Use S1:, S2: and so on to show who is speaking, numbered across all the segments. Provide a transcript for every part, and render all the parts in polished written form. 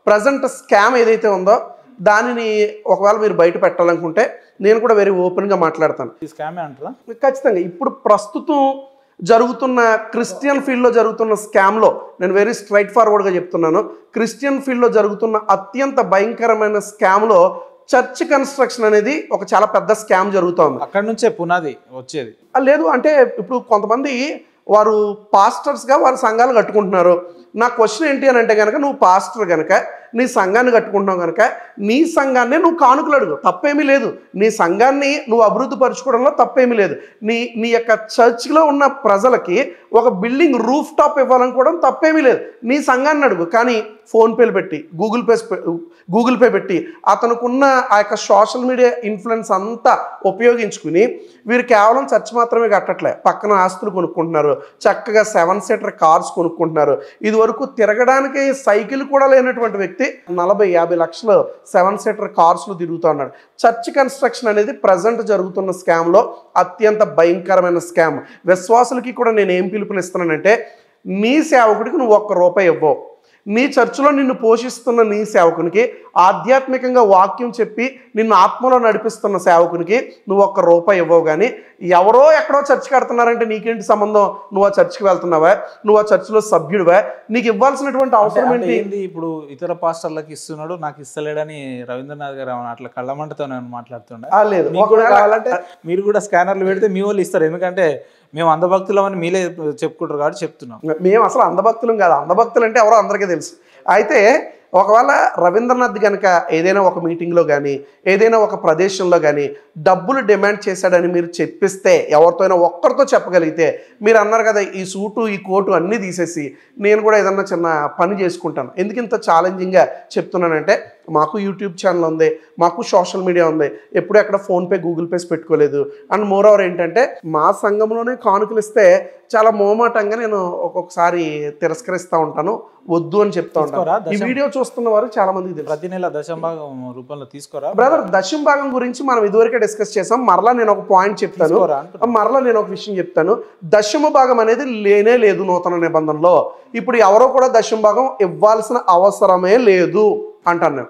S1: Present scam ఏదైతే ఉందో దానిని ఒకవేళ మీరు బయట పెట్టాలనుకుంటే నేను కూడా వెరీ ఓపెన్గా మాట్లాడతాను.
S2: ఈ స్కామే అంటారా?
S1: ఖచ్చితంగా ఇప్పుడు ప్రస్తుతం జరుగుతున్న క్రిస్టియన్ ఫీల్డ్లో జరుగుతున్న స్కామ్లో నేను వెరీ స్ట్రైట్ ఫార్వర్డ్గా చెప్తున్నాను. క్రిస్టియన్ ఫీల్డ్లో జరుగుతున్న అత్యంత భయంకరమైన స్కామ్లో చర్చ్ కన్స్ట్రక్షన్ అనేది ఒక చాలా పెద్ద స్కామ్ జరుగుతోంది.
S2: అక్కడి నుంచే పునాది వచ్చేది
S1: లేదు అంటే ఇప్పుడు కొంతమంది వారు పాస్టర్స్గా వారి సంఘాలు కట్టుకుంటున్నారు. నా క్వశ్చన్ ఏంటి అని అంటే కనుక, నువ్వు పాస్టర్ కనుక నీ సంఘాన్ని కట్టుకుంటున్నావు కనుక నీ సంఘాన్ని నువ్వు కానుకలు అడుగు, తప్పేమీ లేదు. నీ సంఘాన్ని నువ్వు అభివృద్ధి పరచుకోవడంలో తప్పేమీ లేదు. నీ యొక్క చర్చ్లో ఉన్న ప్రజలకి ఒక బిల్డింగ్ రూఫ్ టాప్ ఇవ్వాలనుకోవడం తప్పేమీ లేదు. నీ సంఘాన్ని అడుగు. కానీ ఫోన్పేలు పెట్టి గూగుల్ పే పెట్టి అతనుకున్న ఆ యొక్క సోషల్ మీడియా ఇన్ఫ్లుయెన్స్ అంతా ఉపయోగించుకుని వీరు కేవలం చర్చ్ మాత్రమే కట్టట్లే, పక్కన ఆస్తులు కొనుక్కుంటున్నారు, చక్కగా 7 సీటర్ కార్స్ కొనుక్కుంటున్నారు. ఇదివరకు తిరగడానికి సైకిల్ కూడా లేనటువంటి వ్యక్తి 40-50 లక్షలు 7 సీటర్ కార్స్లో తిరుగుతూ ఉన్నాడు. చర్చ్ కన్స్ట్రక్షన్ అనేది ప్రజెంట్ జరుగుతున్న స్కామ్లో అత్యంత భయంకరమైన స్కామ్. విశ్వాసులకి కూడా నేను ఏం పిలుపునిస్తున్నానంటే, నీ సేవకుడికి నువ్వు ₹1 ఇవ్వవు. నీ చర్చిలో నిన్ను పోషిస్తున్న నీ సేవకునికి, ఆధ్యాత్మికంగా వాక్యం చెప్పి నిన్ను ఆత్మలో నడిపిస్తున్న సేవకునికి నువ్వు ₹1 ఇవ్వవు. కానీ ఎవరో ఎక్కడో చర్చ్ కడుతున్నారంటే నీకేంటి సంబంధం? నువ్వు ఆ చర్చ్కి వెళ్తున్నావా? నువ్వు ఆ చర్చిలో సభ్యుడివా? నీకు ఇవ్వాల్సినటువంటి అవసరం ఏంటి?
S2: ఇప్పుడు ఇతర పాస్టర్లకు ఇస్తున్నాడు, నాకు ఇస్తలేడని రవీంద్రనాథ్ గారు అట్లా కళ్ళమంటతో నేను మాట్లాడుతుండే.
S1: లేదు,
S2: కావాలంటే మీరు కూడా స్కానర్లు పెడితే మీ వాళ్ళు ఇస్తారు. ఎందుకంటే మేము అంధభక్తులం అని మీరే చెప్పుకుంటారు కాబట్టి చెప్తున్నాం.
S1: మేము అసలు అంధభక్తులం కాదు. అంధభక్తులు అంటే ఎవరో అందరికీ తెలుసు. అయితే ఒకవేళ రవీంద్రనాథ్ కనుక ఏదైనా ఒక మీటింగ్లో కానీ ఏదైనా ఒక ప్రదేశంలో కానీ డబ్బులు డిమాండ్ చేశాడని మీరు చెప్పిస్తే, ఎవరితో అయినా ఒక్కరితో చెప్పగలిగితే, మీరు అన్నారు కదా ఈ సూటు ఈ కోటు అన్నీ తీసేసి నేను కూడా ఏదన్నా చిన్న పని చేసుకుంటాను. ఎందుకు ఇంత ఛాలెంజింగ్గా చెప్తున్నానంటే, మాకు యూట్యూబ్ ఛానల్ ఉంది, మాకు సోషల్ మీడియా ఉంది, ఎప్పుడు ఎక్కడ ఫోన్పే గూగుల్ పేస్ పెట్టుకోలేదు. అండ్ మోర్ ఓవర్ ఏంటంటే, మా సంఘంలోనే కానుకలు ఇస్తే చాలా మోమాటంగా నేను ఒక్కొక్కసారి తిరస్కరిస్తూ ఉంటాను, వద్దు అని చెప్తా ఉంటాను. ఈ వీడియో చూస్తున్న వారు చాలా మందికి తెలుసు.
S2: ప్రతి నెల దశంభాగం రూపంలో తీసుకోరా
S1: బ్రదర్? దశంభాగం గురించి మనం ఇదివరకే డిస్కస్ చేసాం. మరలా నేను ఒక పాయింట్ చెప్తాను, మరలా నేను ఒక విషయం చెప్తాను. దశమ భాగం అనేది లేనే లేదు నూతన నిబంధనలో. ఇప్పుడు ఎవరో కూడా దశమ భాగం ఇవ్వాల్సిన అవసరమే లేదు అంటాను నేను.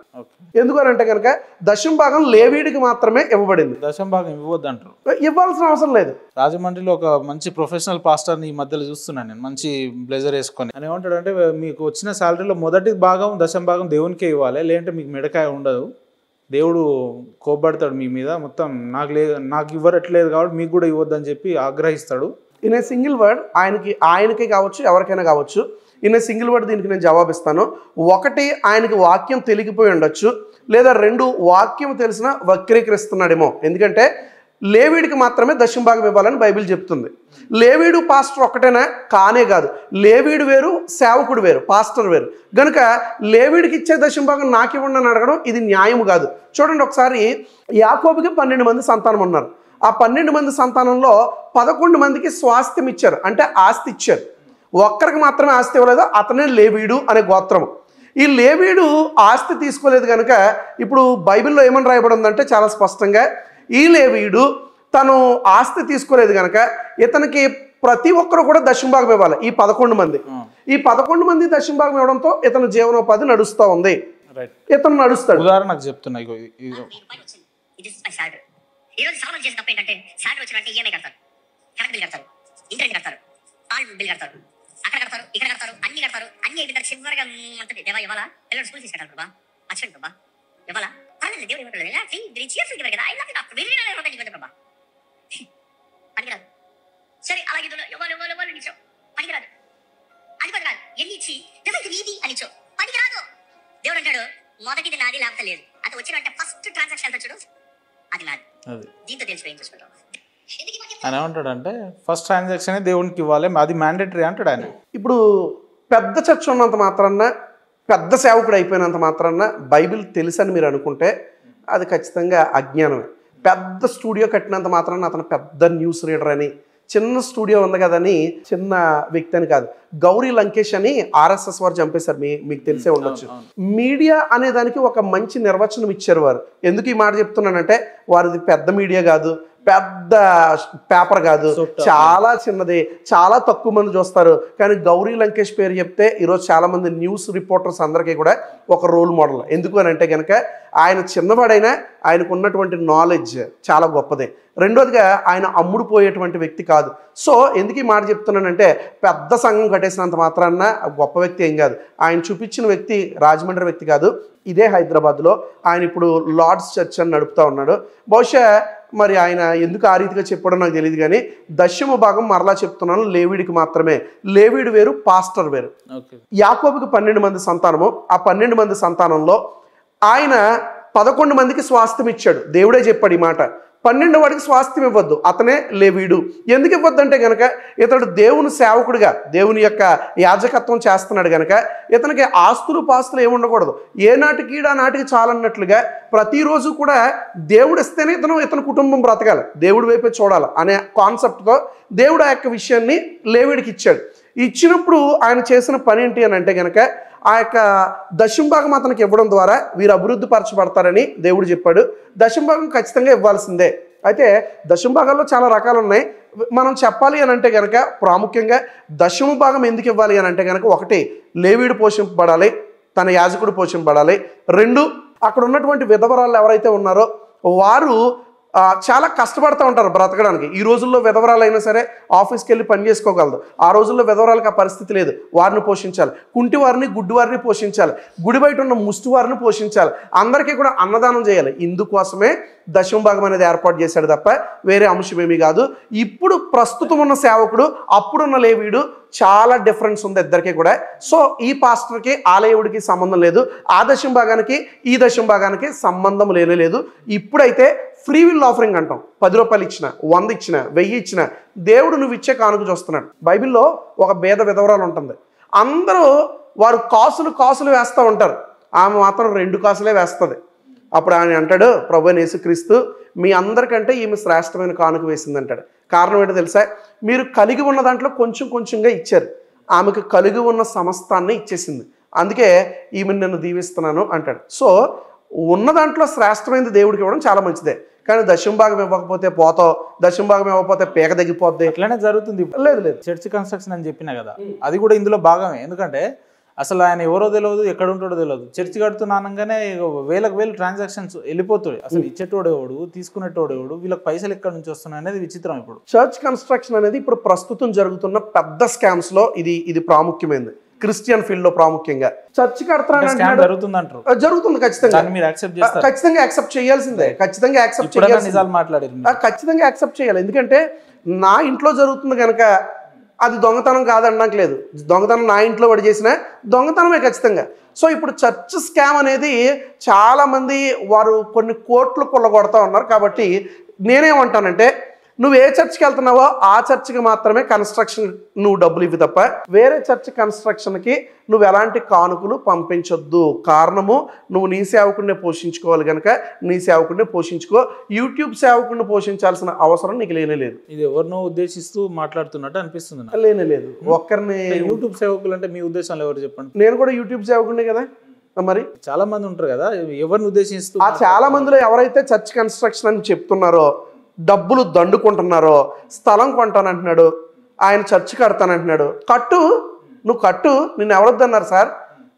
S1: ఎందుకనంటే కనుక దశమ భాగం లేవీడికి మాత్రమే ఇవ్వబడింది.
S2: దశమ భాగం ఇవ్వద్దు అంటారు,
S1: ఇవ్వాల్సిన అవసరం లేదు.
S2: రాజమండ్రిలో ఒక మంచి ప్రొఫెషనల్ పాస్టర్ని ఈ మధ్యలో చూస్తున్నాను నేను, మంచి బ్లేజర్ వేసుకొని. అని ఏమంటాడు అంటే, మీకు వచ్చిన శాలరీలో మొదటి భాగం దశమ భాగం దేవునికే ఇవ్వాలి, లేదంటే మీకు మిడకాయ ఉండదు, దేవుడు కోప్పడతాడు మీ మీద, మొత్తం నాకు ఇవ్వరట్లేదు కాబట్టి మీకు కూడా ఇవ్వద్దు అని చెప్పి ఆగ్రహిస్తాడు.
S1: ఇన్ ఏ సింగిల్ వర్డ్, ఆయనకి కావచ్చు ఎవరికైనా కావచ్చు, ఇన్ ఏ సింగిల్ వర్డ్ దీనికి నేను జవాబిస్తాను. 1, ఆయనకి వాక్యం తెలిగిపోయి ఉండొచ్చు, లేదా 2, వాక్యం తెలిసిన వక్రీకరిస్తున్నాడేమో. ఎందుకంటే లేవీడికి మాత్రమే దశమ భాగం ఇవ్వాలని బైబిల్ చెప్తుంది. లేవీడు పాస్టర్ ఒక్కటేనా? కానే కాదు. లేవీడు వేరు, సేవకుడు వేరు, పాస్టర్ వేరు. కనుక లేవీడికి ఇచ్చే దశమ భాగం నాకు ఇవ్వండి అని అడగడం ఇది న్యాయం కాదు. చూడండి, ఒకసారి యాకోబుకి 12 మంది సంతానం ఉన్నారు. ఆ 12 మంది సంతానంలో 11 మందికి స్వాస్థ్యం ఇచ్చారు, అంటే ఆస్తి ఇచ్చారు. ఒక్కరికి మాత్రమే ఆస్తి ఇవ్వలేదు, అతనే లేవీడు అనే గోత్రము. ఈ లేవీడు ఆస్తి తీసుకోలేదు కనుక ఇప్పుడు బైబిల్లో ఏమని రాయబడి ఉందంటే చాలా స్పష్టంగా, ఈ లేవీడు తను ఆస్తి తీసుకోలేదు కనుక ఇతనికి ప్రతి ఒక్కరు కూడా దశమ భాగం ఇవ్వాలి. ఈ 11 మంది, ఈ 11 మంది దశమ భాగం ఇవ్వడంతో ఇతను జీవనోపాధి నడుస్తూ ఉంది, ఇతను నడుస్తాడు.
S2: ఉదాహరణకు చెప్తున్నా,
S3: ఈరోజు సామాన్ చేసిన తప్ప ఏంటంటే, శాలరీ వచ్చినట్టు ఈఎంఐ కడతారు, కరెంట్ బిల్ కడతారు, ఇంటర్నెట్ కడతారు, పాల్ బిల్ కడతారు, అక్కడ కడతారు, ఇక్కడ కడతారు, అన్ని అయిపోయిన చివరిగా అంతది దేవా ఇవ్వాలా, పిల్లలు స్కూల్ తీసుకెళ్ళాలి ప్రభా, మర్చిపోండి ప్రభా, ఇవ్వాలా పర్లేదు, దేవుడు ఇవ్వట్లేదు కదా, ఐ లవ్ డాక్టర్ వెరీ రూపాయలు ప్రభా, పనికిరాదు. సరే అలాగే ఇవ్వాలి నిచ్చో, పనికిరాదు. అది పనికిరాదు, ఎన్ని ఇచ్చి ఎవరికి నీది అనిచ్చో, పనికిరాదు. దేవుడు అంటాడు, మొదటిది నాది లేకపోతే లేదు. అది వచ్చినంటే ఫస్ట్ ట్రాన్సాక్షన్ ఎంత చూడు, అది నాది. దీంతో తెలిసిపోయి చూసుకుంటాం.
S2: ఆయన ఏమంటాడంటే, ఫస్ట్ ట్రాన్సాక్షన్ దేవునికి ఇవ్వాలి, అది మ్యాండేటరీ అంటాడు ఆయన.
S1: ఇప్పుడు పెద్ద చర్చ ఉన్నంత మాత్రాన, పెద్ద సేవకుడు అయిపోయినంత మాత్రాన బైబిల్ తెలుసని మీరు అనుకుంటే అది ఖచ్చితంగా అజ్ఞానమే. పెద్ద స్టూడియో కట్టినంత మాత్రాన అతను పెద్ద న్యూస్ రీడర్ అని, చిన్న స్టూడియో ఉంది కదని చిన్న వ్యక్తి అని కాదు. గౌరీ లంకేష్ అని ఆర్ఎస్ఎస్ వారు చంపేశారు, మీకు తెలిసే ఉండొచ్చు. మీడియా అనే దానికి ఒక మంచి నిర్వచనం ఇచ్చారు వారు. ఎందుకు ఈ మాట చెప్తున్నానంటే, వారిది పెద్ద మీడియా కాదు, పెద్ద పేపర్ కాదు, చాలా చిన్నది, చాలా తక్కువ మంది చూస్తారు. కానీ గౌరీ లంకేష్ పేరు చెప్తే ఈరోజు చాలా మంది న్యూస్ రిపోర్టర్స్ అందరికీ కూడా ఒక రోల్ మోడల్. ఎందుకు అని అంటే కనుక ఆయన చిన్నవాడైనా ఆయనకు ఉన్నటువంటి నాలెడ్జ్ చాలా గొప్పదే. రెండోదిగా ఆయన అమ్ముడు పోయేటువంటి వ్యక్తి కాదు. సో ఎందుకు ఈ మాట చెప్తున్నానంటే పెద్ద సంఘం కట్టేసినంత మాత్రాన గొప్ప వ్యక్తి ఏం కాదు. ఆయన చూపించిన వ్యక్తి రాజమండ్రి వ్యక్తి కాదు, ఇదే హైదరాబాద్లో ఆయన ఇప్పుడు లార్డ్స్ చర్చ్ అని నడుపుతూ ఉన్నాడు. బహుశా మరి ఆయన ఎందుకు ఆ రీతిగా చెప్పాడో నాకు తెలియదు, కానీ దశమ భాగం మరలా చెప్తున్నాను, లేవీడికి మాత్రమే. లేవీడు వేరు, పాస్టర్ వేరు. యాకోబుకి 12 మంది సంతానము. ఆ 12 మంది సంతానంలో ఆయన 11 మందికి స్వాస్థ్యం ఇచ్చాడు. దేవుడే చెప్పాడు ఈ మాట. 12వ వాడికి స్వాస్థ్యం ఇవ్వద్దు, అతనే లేవీడు. ఎందుకు ఇవ్వద్దు అంటే కనుక ఇతడు దేవుని సేవకుడిగా దేవుని యొక్క యాజకత్వం చేస్తున్నాడు కనుక ఇతనికి ఆస్తులు పాస్తులు ఏమి ఉండకూడదు. ఏ నాటికి ఆ నాటికి చాలన్నట్లుగా ప్రతిరోజు కూడా దేవుడు ఇస్తేనే ఇతని కుటుంబం బ్రతకాలి, దేవుడి వైపే చూడాలి అనే కాన్సెప్ట్తో దేవుడు ఆ యొక్క విషయాన్ని లేవీడికి ఇచ్చాడు. ఇచ్చినప్పుడు ఆయన చేసిన పని ఏంటి అని అంటే కనుక ఆ యొక్క దశంభాగం అతనికి ఇవ్వడం ద్వారా వీరు అభివృద్ధి పరచబడతారని దేవుడు చెప్పాడు. దశంభాగం ఖచ్చితంగా ఇవ్వాల్సిందే. అయితే దశంభాగాల్లో చాలా రకాలు ఉన్నాయి. మనం చెప్పాలి అని అంటే కనుక ప్రాముఖ్యంగా దశమ భాగం ఎందుకు ఇవ్వాలి అని అంటే కనుక, ఒకటి లేవీడు పోషింపబడాలి, తన యాజకుడు పోషింపబడాలి. 2 అక్కడ ఉన్నటువంటి విధవరాళ్ళు ఎవరైతే ఉన్నారో వారు చాలా కష్టపడుతూ ఉంటారు బ్రతకడానికి. ఈ రోజుల్లో విధవరాలైనా సరే ఆఫీస్కి వెళ్ళి పని చేసుకోగలదు. ఆ రోజుల్లో విధవరాలకు ఆ పరిస్థితి లేదు. వారిని పోషించాలి, కుంటి వారిని గుడ్డి వారిని పోషించాలి, గుడి బయట ఉన్న ముష్టి వారిని పోషించాలి, అందరికీ కూడా అన్నదానం చేయాలి. ఇందుకోసమే దశమ భాగం అనేది ఏర్పాటు చేశాడు తప్ప వేరే అంశం ఏమీ కాదు. ఇప్పుడు ప్రస్తుతం ఉన్న సేవకుడు అప్పుడున్న లేవీడు చాలా డిఫరెన్స్ ఉంది ఇద్దరికి కూడా. సో ఈ పాస్టర్కి ఆ లేవుడికి సంబంధం లేదు, ఆ దశమ భాగానికి ఈ దశమ భాగానికి సంబంధం లేదు. ఇప్పుడైతే ఫ్రీ విల్ ఆఫరింగ్ అంటాం. 10 రూపాయలు ఇచ్చిన, 100 ఇచ్చిన, 1000 ఇచ్చిన దేవుడు నువ్వు ఇచ్చే కానుక చూస్తున్నాడు. బైబిల్లో ఒక భేద విధవరాలు ఉంటుంది. అందరూ వారు కాసులు వేస్తూ ఉంటారు, ఆమె మాత్రం 2 కాసులే వేస్తుంది. అప్పుడు ఆయన అంటాడు, ప్రభువైన యేసుక్రీస్తు మీ అందరికంటే ఈమె శ్రేష్టమైన కానుక వేసింది అంటాడు. కారణం ఏంటో తెలుసా? మీరు కలిగి ఉన్న దాంట్లో కొంచెంగా ఇచ్చారు, ఆమెకు కలిగి ఉన్న సమస్తాన్ని ఇచ్చేసింది, అందుకే ఈమెను నేను దీవిస్తున్నాను అంటాడు. సో ఉన్న దాంట్లో శ్రేష్టమైనది దేవుడికి ఇవ్వడం చాలా మంచిదే. కానీ దశమ భాగం ఇవ్వకపోతే పోతావు, దశమ భాగం ఇవ్వకపోతే పేక తగ్గిపోద్ది,
S2: అట్లనే జరుగుతుంది. లేదు చర్చ్ కన్స్ట్రక్షన్ అని చెప్పినా కదా, అది కూడా ఇందులో భాగమే. ఎందుకంటే అసలు ఆయన ఎవరో తెలియదు, ఎక్కడ ఉంటాడో తెలియదు. చర్చ్ కడుతున్నానగానే వేలకు వేలు ట్రాన్సాక్షన్స్ వెళ్ళిపోతాడు. అసలు ఇచ్చేటోడు ఎవడు, తీసుకునేటోడు ఎవడు, వీళ్ళకి పైసలు ఎక్కడి నుంచి వస్తున్నాయి అనేది విచిత్రం. ఇప్పుడు
S1: చర్చ్ కన్స్ట్రక్షన్ అనేది ఇప్పుడు ప్రస్తుతం జరుగుతున్న పెద్ద స్కామ్స్ లో ఇది ప్రాముఖ్యమైనది. క్రిస్టియన్ ఫీల్డ్ లో ప్రాముఖ్యంగా చర్చ్ కడతాను జరుగుతుంది. ఖచ్చితంగా యాక్సెప్ట్ చేయాల్సిందే, ఖచ్చితంగా యాక్సెప్ట్ చేయాలి. ఎందుకంటే నా ఇంట్లో జరుగుతుంది కనుక అది దొంగతనం కాదనడానికి లేదు. దొంగతనం నా ఇంట్లో వాడు చేసిన దొంగతనమే ఖచ్చితంగా. సో ఇప్పుడు చర్చ్ స్కామ్ అనేది చాలామంది వారు కొన్ని కోట్లు కొల్లగొడతా ఉన్నారు. కాబట్టి నేనేమంటానంటే నువ్వు ఏ చర్చ్కి వెళ్తున్నావో ఆ చర్చ్కి మాత్రమే కన్స్ట్రక్షన్ నువ్వు డబ్బులు ఇవ్వి తప్ప వేరే చర్చ్ కన్స్ట్రక్షన్కి నువ్వు ఎలాంటి కానుకలు పంపించొద్దు. కారణము నువ్వు నీ సేవకుడిని పోషించుకోవాలి కనుక నీ సేవకుడిని పోషించుకో. యూట్యూబ్ సేవకుడిని పోషించాల్సిన అవసరం నీకు లేనేలేదు.
S2: ఇది ఎవరినో ఉద్దేశిస్తూ మాట్లాడుతున్నట్టు అనిపిస్తుంది.
S1: లేనేలేదు. ఒక్కరిని
S2: యూట్యూబ్ సేవకులు అంటే మీ ఉద్దేశంలో ఎవరు చెప్పండి?
S1: నేను కూడా యూట్యూబ్ సేవకుడినే కదా. మరి
S2: చాలా మంది ఉంటారు కదా, ఎవరిని ఉద్దేశిస్తూ?
S1: ఆ చాలా మందిలో ఎవరైతే చర్చ్ కన్స్ట్రక్షన్ అని చెప్తున్నారో, డబ్బులు దండుకుంటున్నారో, స్థలం కొంటానంటున్నాడు, ఆయన చర్చ్ కడతానంటున్నాడు. నువ్వు కట్టు, నిన్ను ఎవరొద్దన్నారు సార్,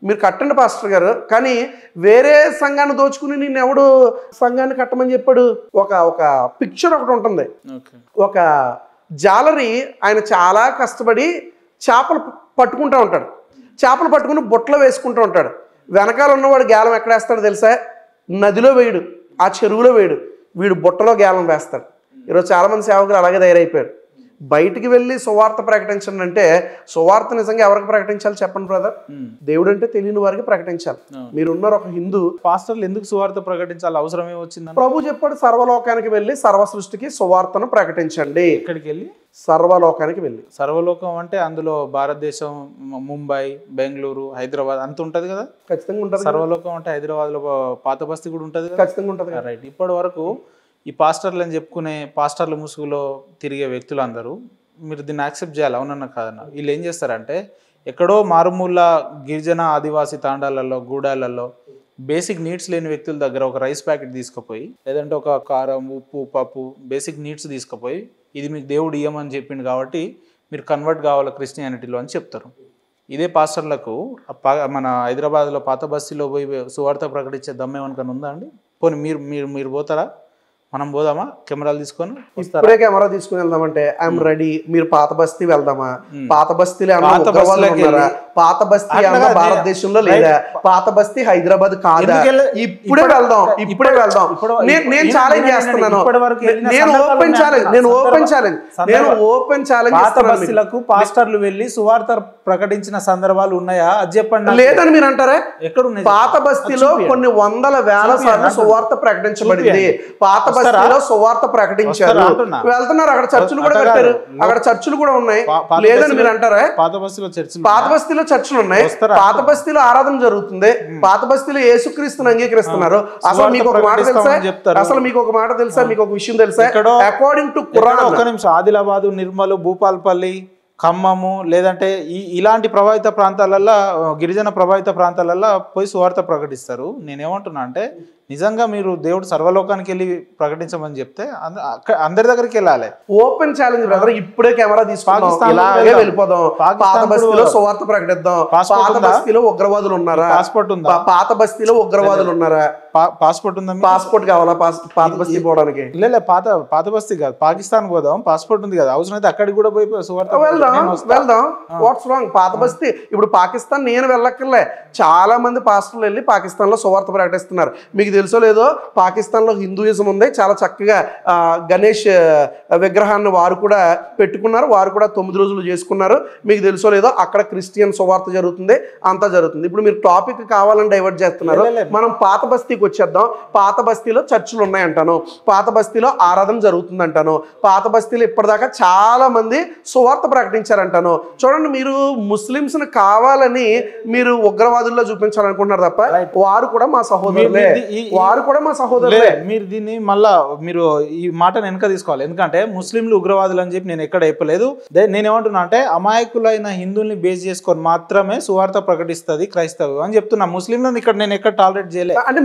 S1: మీరు కట్టండి పాస్టర్ గారు. కానీ వేరే సంఘాన్ని దోచుకుని నిన్ను ఎవడు సంఘాన్ని కట్టమని చెప్పాడు? ఒక పిక్చర్ ఒకటి ఉంటుంది. ఒక జాలరీ ఆయన చాలా కష్టపడి చేపలు పట్టుకుంటూ ఉంటాడు. చేపలు పట్టుకుని బుట్టలో వేసుకుంటూ ఉంటాడు. వెనకాల ఉన్నవాడు గేలం ఎక్కడేస్తాడు తెలుసా? నదిలో వేయడు, ఆ చెరువులో వేయడు, వీడు బుట్టలో గేలం వేస్తాడు. ఈరోజు చాలామంది సేవకులు అలాగే తయారైపోయారు. బయటికి వెళ్ళి సువార్త ప్రకటించండి అంటే సువార్త నిజంగా ఎవరికి ప్రకటించాలి చెప్పండి బ్రదర్? దేవుడు అంటే తెలియని వారికి ప్రకటించాలి. మీరున్నారు ఒక హిందూ,
S2: పాస్టర్లు ఎందుకు సువార్త ప్రకటించాలి? అవసరమే వచ్చింది.
S1: ప్రభు చెప్పాడు, సర్వలోకానికి వెళ్ళి సర్వ సృష్టికి సువార్తను ప్రకటించండి.
S2: ఎక్కడికి వెళ్ళి?
S1: సర్వలోకానికి వెళ్ళి.
S2: సర్వలోకం అంటే అందులో భారతదేశం, ముంబై, బెంగళూరు, హైదరాబాద్ అంత ఉంటది కదా.
S1: ఖచ్చితంగా ఉంటుంది.
S2: సర్వలోకం అంటే హైదరాబాద్ లో పాత బస్తీ కూడా ఉంటది కదా.
S1: ఖచ్చితంగా ఉంటుంది.
S2: రైట్. ఇప్పటి వరకు ఈ పాస్టర్లు అని చెప్పుకునే పాస్టర్ల ముసుగులో తిరిగే వ్యక్తులందరూ మీరు దీన్ని యాక్సెప్ట్ చేయాలి, అవునన్నా కాదన్నా. వీళ్ళు ఏం చేస్తారంటే ఎక్కడో మారుమూల గిరిజన ఆదివాసీ తాండాలలో, గూడాలలో బేసిక్ నీడ్స్ లేని వ్యక్తుల దగ్గర ఒక రైస్ ప్యాకెట్ తీసుకుపోయి, లేదంటే ఒక కారం, ఉప్పు, పప్పు, బేసిక్ నీడ్స్ తీసుకుపోయి, ఇది మీకు దేవుడు ఇయ్యమని చెప్పిండు కాబట్టి మీరు కన్వర్ట్ కావాలి క్రిస్టియానిటీలో అని చెప్తారు. ఇదే పాస్టర్లకు మన హైదరాబాద్లో పాత బస్తీలో పోయి సువార్త ప్రకటించే దమ్మేమనుకని ఉందా అండి? పోనీ మీరు పోతారా? మనం పోదామా కెమెరాలు తీసుకొని?
S1: ఇప్పుడే కెమెరా తీసుకుని వెళ్దామంటే ఐఎమ్ రెడీ. మీరు పాత బస్తీ వెళ్దామా? పాత బస్తీలో పాత బస్తీ అన్న భారతదేశంలో లేదా? పాత బస్తీ హైదరాబాద్ కాదా? ఇప్పుడే వెళ్దాం. నేను ఛాలెంజ్ చేస్తున్నాను. నేను ఓపెన్ ఛాలెంజ్
S2: పాస్టర్లు వెళ్ళి సువార్త ప్రకటించిన సందర్భాలు ఉన్నాయా? అది చెప్పండి.
S1: లేదని మీరు అంటారా? పాత బస్తీలో కొన్ని వందల వేల సార్లు సువార్త ప్రకటించబడింది. పాత బస్తీలో సువార్త ప్రకటించారు, వెళ్తున్నారు. అక్కడ చర్చిలు కూడా పెట్టారు, అక్కడ చర్చిలు కూడా ఉన్నాయి. లేదని మీరు అంటారా? పాత బస్తీలో చర్చిలు ఉన్నాయి, పాత బస్తీలో ఆరాధన జరుగుతుంది, పాత బస్తీలో యేసుక్రీస్తుని అంగీకరిస్తున్నారు. అసలు మీకు ఒక మాట తెలుసా? మీకు ఒక విషయం తెలుసా? అకార్డింగ్ టు ఖురాన్,
S2: ఒక నిమిషం, ఆదిలాబాదు, నిర్మల్, భూపాల్పల్లి, ఖమ్మము, లేదంటే ఇలాంటి ప్రభావిత ప్రాంతాలల్లో, గిరిజన ప్రభావిత ప్రాంతాలల్లో పోయి సువార్త ప్రకటిస్తారు. నేనేమంటున్నా అంటే, నిజంగా మీరు దేవుడు సర్వలోకానికి వెళ్ళి ప్రకటించమని చెప్తే అందరి దగ్గరికి వెళ్ళాలి.
S1: Open challenge brother. ఇప్పుడే కెమెరా తీసుకుందాం, వెళ్ళిపోదాం. పాత బస్తీలో సువార్త ప్రకటిద్దాం. పాత బస్తీలో ఉగ్రవాదులు ఉన్నారా?
S2: పాస్పోర్ట్ ఉందా?
S1: పాత బస్తీలో ఉగ్రవాదులు ఉన్నారా?
S2: పాస్పోర్ట్ ఉందా?
S1: పాస్పోర్ట్ కావాలా పాత బస్తీ పోవడానికి?
S2: లే, పాత బస్తీ కాదు, పాకిస్తాన్ పోదాం. పాస్పోర్ట్ ఉంది కదా, అవసరం అయితే అక్కడికి కూడా పోయి సువార్త
S1: వెళ్దాం. What's wrong? పాత బస్తీ ఇప్పుడు పాకిస్తాన్ నేను వెళ్ళక్కర్లే. చాలా మంది పాస్టర్లు వెళ్ళి పాకిస్తాన్ లో సువార్త ప్రకటిస్తున్నారు. మీకు తెలుసో లేదో, పాకిస్తాన్ లో హిందూయిజం ఉంది. చాలా చక్కగా గణేష్ విగ్రహాన్ని వారు కూడా పెట్టుకున్నారు, వారు కూడా 9 రోజులు చేసుకున్నారు. మీకు తెలుసో లేదో, అక్కడ క్రిస్టియన్ సువార్త జరుగుతుంది, అంతా జరుగుతుంది. ఇప్పుడు మీరు టాపిక్ కావాలని డైవర్ట్ చేస్తున్నారు. మనం పాత బస్తీకి వచ్చేద్దాం. పాత బస్తీలో చర్చిలు ఉన్నాయంటాను, పాత బస్తీలో ఆరాధన జరుగుతుంది అంటాను, పాత బస్తీలో ఇప్పటిదాకా చాలా మంది సువార్త ప్రకటించారంటాను. చూడండి, మీరు ముస్లిమ్స్ ని కావాలని మీరు ఉగ్రవాదుల్లో చూపించాలనుకుంటున్నారు తప్ప వారు కూడా మా సహోదరులే.
S2: మీరు దీన్ని మళ్ళా మీరు ఈ మాటను వెనక తీసుకోవాలి. ఎందుకంటే ముస్లింలు ఉగ్రవాదులు అని చెప్పి నేను ఎక్కడ చెప్పలేదు. నేనేమంటున్నా అంటే, అమాయకులైన హిందువుల్ని బేస్ చేసుకొని మాత్రమే సువార్త ప్రకటిస్తుంది క్రైస్తవం అని చెప్తున్నా. ముస్లింలను ఇక్కడ నేను ఎక్కడ టాలరేట్ చేయలేదు.
S1: అంటే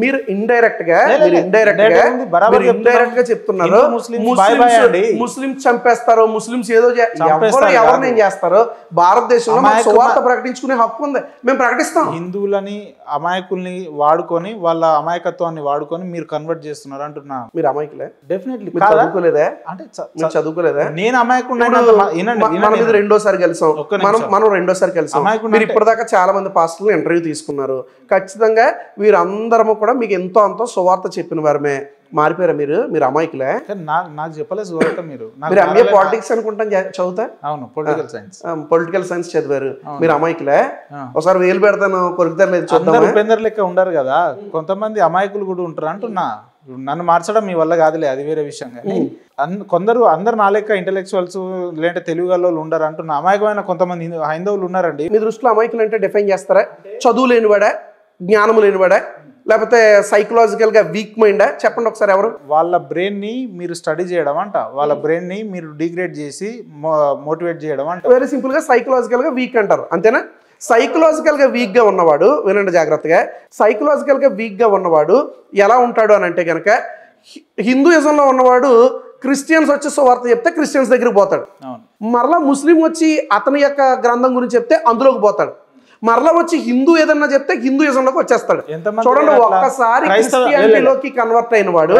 S1: మీరు ఇండైరెక్ట్ గా చెప్తున్నారు ముస్లిమ్స్ చంపేస్తారు, ముస్లిమ్స్ ఏదో ఎవరిని చేస్తారు. భారతదేశంలో సువార్త ప్రకటించుకునే హక్కు ఉంది, మేము ప్రకటిస్తాం.
S2: హిందువులని అమాయకుల్ని వాడుకొని, వాళ్ళ అమాయకత్వాన్ని వాడుకొని మీరు కన్వర్ట్ చేస్తున్నారు అంటున్నా.
S1: మీరు అమాయకులే?
S2: డెఫినెట్లీ.
S1: చదువుకోలేదా?
S2: అంటే
S1: చదువుకోలేదా?
S2: నేను అమాయకుడు.
S1: మనం రెండోసారి కలిసాం, మనం రెండోసారి కలిసాం. మీరు ఇప్పటిదాకా చాలా మంది పాస్టర్లు ఇంటర్వ్యూ తీసుకున్నారు. ఖచ్చితంగా వీరందరము కూడా మీకు ఎంతో అంతో సువార్త చెప్పిన వారమే. మారిపోయారా మీరు? మీరు అమాయకులే?
S2: నాకు చెప్పలేదు సువార్త. మీరు
S1: ఎంఏ పాలిటిక్స్ అనుకుంటాను చదువుతా.
S2: అవును,
S1: పొలిటికల్ సైన్స్ చదివారు. మీరు అమాయకులే? ఒకసారి వేలు పెడతాను, కొరుకుతారు లేదు చూద్దాం.
S2: ఉపేందర్ లెక్క ఉండరు కదా, కొంతమంది అమాయకులు కూడా ఉంటారు అంటున్నా. నన్ను మార్చడం మీ వల్ల కాదులే, అది వేరే విషయం. కానీ అందరు నా లెక్క ఇంటెలెక్చువల్స్ లేదంటే తెలుగు వాళ్ళు ఉండరు అంటున్నా. అమాయకమైన కొంతమంది హైందవులు ఉన్నారండి.
S1: మీ దృష్టిలో అమాయకులు అంటే డిఫైన్ చేస్తారా? చదువు లేనివాడా, జ్ఞానము లేనివాడా, లేకపోతే సైకలాజికల్ గా వీక్ మైండా? చెప్పండి ఒకసారి. ఎవరు?
S2: వాళ్ళ బ్రెయిన్ ని మీరు స్టడీ చేయడం అంట, వాళ్ళ బ్రెయిన్ ని మీరు డిగ్రేడ్ చేసి మోటివేట్ చేయడం అంట.
S1: వెరీ సింపుల్ గా సైకలాజికల్ గా వీక్ అంటారు, అంతేనా? సైకలాజికల్ గా వీక్ గా ఉన్నవాడు, వినండి జాగ్రత్తగా, సైకలాజికల్ గా వీక్ గా ఉన్నవాడు ఎలా ఉంటాడు అని అంటే కనుక, హిందూయిజంలో ఉన్నవాడు క్రిస్టియన్స్ వచ్చి సువార్త చెప్తే క్రిస్టియన్స్ దగ్గరికి పోతాడు. మరలా ముస్లిం వచ్చి అతని యొక్క గ్రంథం గురించి చెప్తే అందులోకి పోతాడు. మరలా వచ్చి హిందూ ఏదన్నా చెప్తే హిందూయిజంలోకి వచ్చేస్తాడు. చూడండి, ఒక్కసారి క్రిస్టియానిటీలోకి కన్వర్ట్ అయిన వాడు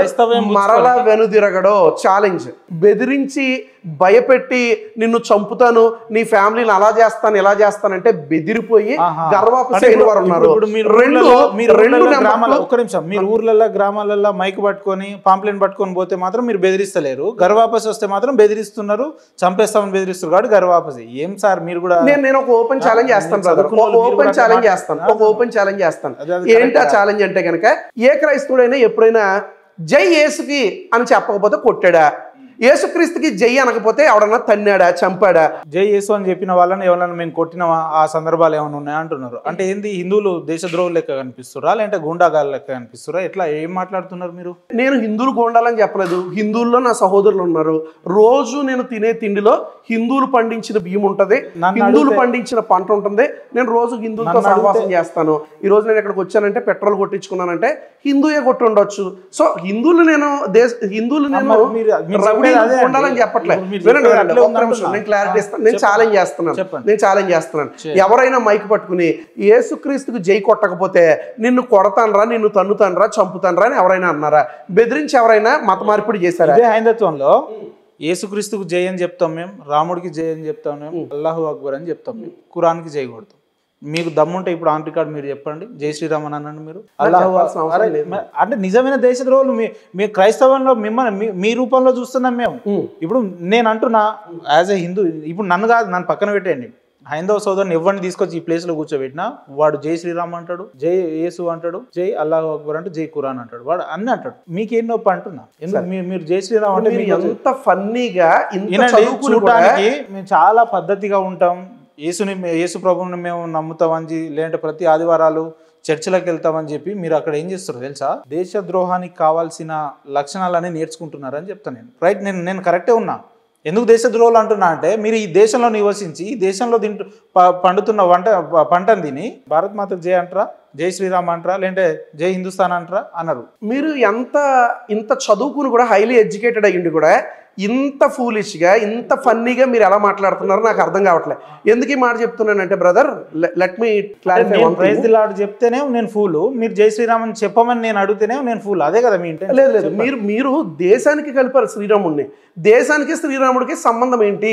S1: మరలా వెనుదిరగడో. ఛాలెంజ్. బెదిరించి భయపెట్టి నిన్ను చంపుతాను, నీ ఫ్యామిలీని అలా చేస్తాను ఇలా చేస్తానంటే బెదిరిపోయి గర్వాపసి అయిన వారు ఉన్నారు.
S2: ఒక్క నిమిషం, మీరు ఊర్లలో గ్రామాలలో మైక్ పట్టుకొని పాంప్లెట్ పట్టుకొని పోతే మాత్రం మీరు బెదిరిస్తలేరు, గర్వాపసి వస్తే మాత్రం బెదిరిస్తున్నారు, చంపేస్తామని బెదిరిస్తారు కాబట్టి గర్వాపసి. ఏం సార్ మీరు కూడా?
S1: నేను ఒక ఓపెన్ ఛాలెంజ్ చేస్తాను బ్రదర్, ఓపెన్ ఛాలెంజ్ చేస్తాను. ఏంటి ఆ ఛాలెంజ్ అంటే కనుక, ఏ క్రైస్తవుడైనా ఎప్పుడైనా జై యేసుకి అని చెప్పకపోతే కొట్టాడా? యేసుక్రీస్తుకి జై అనకపోతే ఎవడన్నా తన్నాడా, చంపాడా?
S2: జై యేసు అని చెప్పిన వాళ్ళని ఎవరైనా మేము కొట్టినవా ఆ సందర్భాలు ఏమైనా ఉన్నాయా అంటున్నారు. అంటే ఏంది, హిందువులు దేశద్రోహులు లెక్క కనిపిస్తురా లేదంటే గుండాగాళ్ళ లెక్క కనిపిస్తురా? ఎట్లా ఏం మాట్లాడుతున్నారు మీరు?
S1: నేను హిందువులు గోండాలని చెప్పలేదు. హిందువుల్లో నా సహోదరులు ఉన్నారు. రోజు నేను తినే తిండిలో హిందువులు పండించిన బియ్యం ఉంటుంది, హిందువులు పండించిన పంట ఉంటుంది. నేను రోజు హిందువులతో సహవాసం చేస్తాను. ఈ రోజు నేను ఇక్కడికి వచ్చానంటే పెట్రోల్ కొట్టించుకున్నానంటే హిందూయే కొట్టి ఉండొచ్చు. సో హిందువులు నేను ఉండాలని చెప్పట్లేదు. నేను క్లారిటీ ఇస్తాను. నేను ఛాలెంజ్ చేస్తున్నాను. ఎవరైనా మైక్ పట్టుకుని యేసుక్రీస్తుకు జై కొట్టకపోతే నిన్ను కొడతానరా, నిన్ను తన్నుతానరా, చంపుతానరా అని ఎవరైనా అన్నారా? బెదిరించి ఎవరైనా మత మార్పిడి చేశారా?
S2: ఇదే హైందత్వంలో యేసుక్రీస్తుకు జై అని చెప్తాం మేము, రాముడికి జై అని చెప్తాం మేము, అల్లాహు అక్బర్ అని చెప్తాం మేము, ఖురాన్కి జై కొడతాం. మీకు దమ్ముంటే ఇప్పుడు ఆన్ రికార్డ్ మీరు చెప్పండి, జై శ్రీరామ్ అని అనండి మీరు. అల్లాహు అంటే నిజమైన దేశద్రోహులు మీ క్రైస్తవంలో మిమ్మల్ని మీ రూపంలో చూస్తున్నాం మేము. ఇప్పుడు నేను అంటున్నా యాజ్ ఎ హిందూ, ఇప్పుడు నన్ను కాదు, నన్ను పక్కన పెట్టేయండి, హైందవ సోదరుని ఎవరిని తీసుకొచ్చి ఈ ప్లేస్ లో కూర్చోబెట్టినా వాడు జై శ్రీరామ్ అంటాడు, జై యేసు అంటాడు, జై అల్లాహు అక్బర్ అంటే జై ఖురాన్ అంటాడు, వాడు అన్ని అంటాడు. మీకేం నొప్పి అంటున్నా? ఎందుకు మీరు జై శ్రీరామ్ అంటే
S1: ఎంత ఫన్నీగా
S2: చూడడానికి మేము చాలా పద్ధతిగా ఉంటాం, యేసు ప్రభువుని మేము నమ్ముతామని, లేదంటే ప్రతి ఆదివారాలు చర్చిలకు వెళ్తామని చెప్పి మీరు అక్కడ ఏం చేస్తారు తెలుసా? దేశద్రోహానికి కావాల్సిన లక్షణాలన్నీ నేర్చుకుంటున్నారని చెప్తాను నేను. రైట్, నేను కరెక్టే ఉన్నా. ఎందుకు దేశద్రోహులు అంటున్నా అంటే, మీరు ఈ దేశంలో నివసించి ఈ దేశంలో పండుతున్న పంటను తిని భారత్ మాతకు జై అంటారా, జై శ్రీరామ్ అంటారా, లేదంటే జై హిందుస్థాన్ అంటారా? అన్నారు.
S1: మీరు ఇంత చదువుకుని కూడా, హైలీ ఎడ్యుకేటెడ్ అయ్యింది కూడా, ఇంత ఫూలిష్గా, ఇంత ఫన్నీగా మీరు ఎలా మాట్లాడుతున్నారో నాకు అర్థం కావట్లేదు. ఎందుకు ఈ మాట చెప్తున్నానంటే brother, let me clarify.
S2: Praise the lord చెప్తేనే నేను ఫూలు, మీరు జై శ్రీరామ్ అని చెప్పమని నేను అడిగితేనే నేను ఫూల్. అదే కదా మీ ఇంటెన్షన్?
S1: లేదు, మీరు దేశానికి కలిపారు శ్రీరాముడిని. దేశానికి శ్రీరాముడికి సంబంధం ఏంటి?